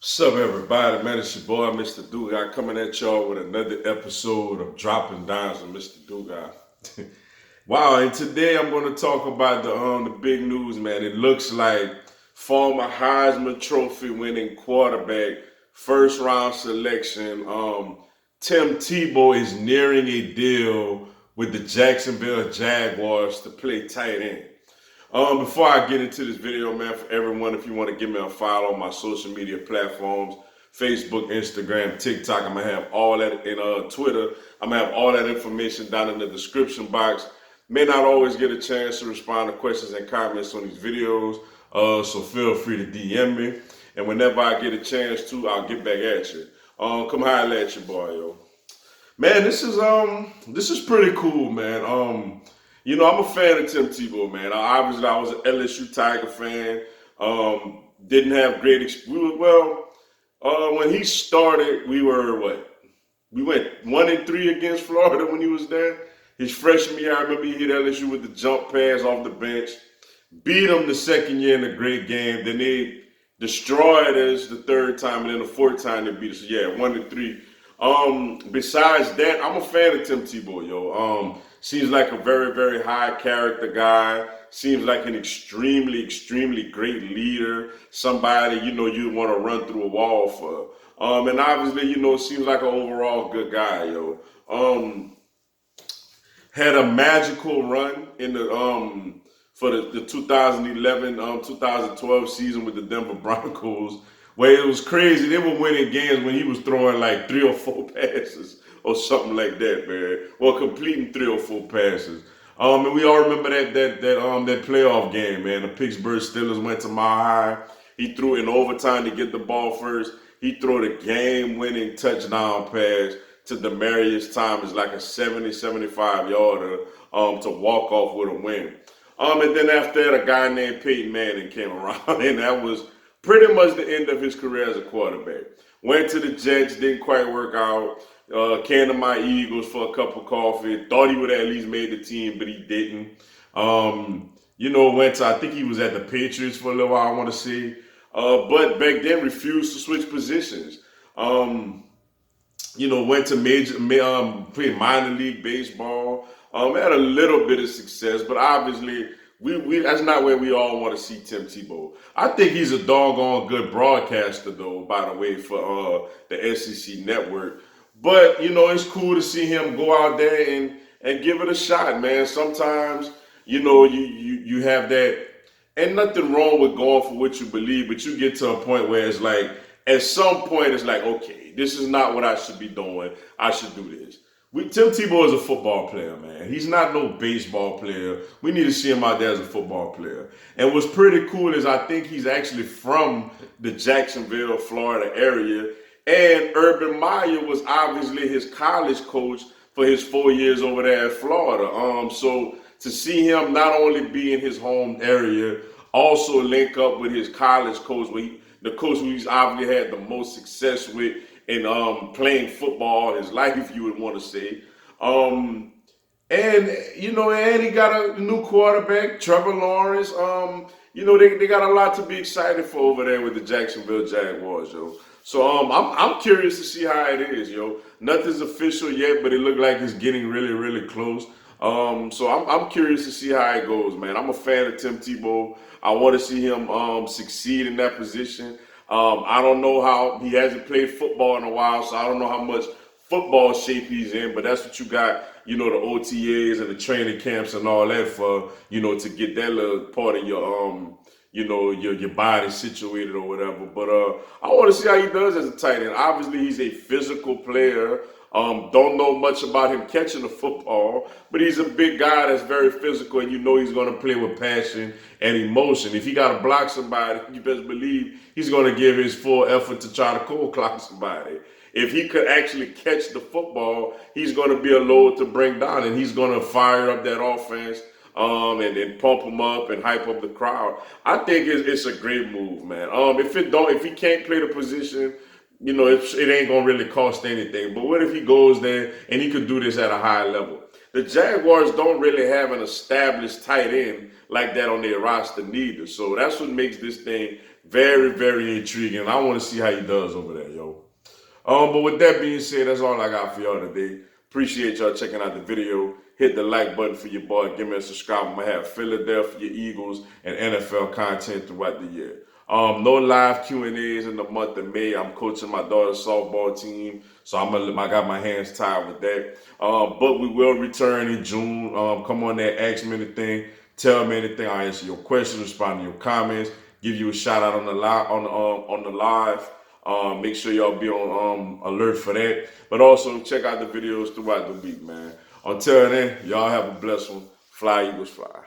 What's up, everybody? Man, it's your boy, Mr. Dugai, coming at y'all with another episode of Dropping Dimes with Mr. Dugai. Wow, and today I'm going to talk about the big news, man. It looks like former Heisman Trophy winning quarterback, first round selection, Tim Tebow is nearing a deal with the Jacksonville Jaguars to play tight end. Before I get into this video, man, for everyone, if you want to give me a follow on my social media platforms, Facebook, Instagram, TikTok, I'm going to have all that in Twitter. I'm going to have all that information down in the description box. May not always get a chance to respond to questions and comments on these videos, so feel free to DM me. And whenever I get a chance to, I'll get back at you. Come holler at your boy, yo. Man, this is pretty cool, man. I'm a fan of Tim Tebow, man. Obviously, I was an LSU Tiger fan. Didn't have great experience. When he started, we were what? We went 1-3 against Florida when he was there. His freshman year, I remember he hit LSU with the jump pass off the bench. Beat them the second year in a great game. Then they destroyed us the third time, and then the fourth time they beat us. So yeah, 1-3. Besides that, I'm a fan of Tim Tebow, yo. Seems like a very, very high character guy. Seems like an extremely, extremely great leader. Somebody, you want to run through a wall for. And obviously, seems like an overall good guy, yo. Had a magical run in the for the 2011-2012 season with the Denver Broncos, where it was crazy. They were winning games when he was throwing like 3 or 4 passes or something like that, man. Well, completing 3 or 4 passes. And we all remember that playoff game, man. The Pittsburgh Steelers went to Mile High. He threw in overtime to get the ball first. He threw the game-winning touchdown pass to Demarius Thomas, like a 70-75 yarder, to walk off with a win. And then after that, a guy named Peyton Manning came around, and that was pretty much the end of his career as a quarterback. Went to the Jets, didn't quite work out. Came to my Eagles for a cup of coffee. Thought he would have at least made the team, but he didn't. Went to, I think he was at the Patriots for a little while, I want to say. But back then refused to switch positions. Went to played minor league baseball. Had a little bit of success, but obviously we that's not where we all want to see Tim Tebow. I think he's a doggone good broadcaster, though, by the way, for the SEC network. But, it's cool to see him go out there and give it a shot, man. Sometimes, you have that, and nothing wrong with going for what you believe, but you get to a point where it's like, at some point, it's like, okay, this is not what I should be doing. I should do this. Tim Tebow is a football player, man. He's not no baseball player. We need to see him out there as a football player. And what's pretty cool is I think he's actually from the Jacksonville, Florida area. And Urban Meyer was obviously his college coach for his 4 years over there at Florida. So to see him not only be in his home area, also link up with his college coach, the coach who he's obviously had the most success with in playing football his life, you would want to say. And he got a new quarterback, Trevor Lawrence. They got a lot to be excited for over there with the Jacksonville Jaguars, yo. So I'm curious to see how it is, yo. Nothing's official yet, but it looked like it's getting really, really close. So I'm curious to see how it goes, man. I'm a fan of Tim Tebow. I want to see him succeed in that position. I don't know how, he hasn't played football in a while, so I don't know how much football shape he's in, but that's what you got, the OTAs and the training camps and all that for, to get that little part of your your body situated or whatever. But I want to see how he does as a tight end. Obviously, he's a physical player. Don't know much about him catching the football, but he's a big guy that's very physical, and he's going to play with passion and emotion. If he got to block somebody, you best believe he's going to give his full effort to try to cold clock somebody. If he could actually catch the football, he's going to be a load to bring down, and he's going to fire up that offense and then pump them up and hype up the crowd. I think it's a great move, man. If he can't play the position, it ain't gonna really cost anything. But what if he goes there and he could do this at a high level? The Jaguars don't really have an established tight end like that on their roster neither. So that's what makes this thing Very, very intriguing. I want to see how he does over there, yo. But with that being said, that's all I got for y'all today. Appreciate y'all checking out the video. Hit the like button for your boy. Give me a subscribe. I'm going to have Philadelphia Eagles and NFL content throughout the year. No live Q&As in the month of May. I'm coaching my daughter's softball team, so I got my hands tied with that. But we will return in June. Come on there, ask me anything, tell me anything. I'll answer your questions, respond to your comments, give you a shout out on the live. Make sure y'all be on alert for that. But also check out the videos throughout the week, man. Until then, y'all have a blessed one. Fly, Eagles, fly.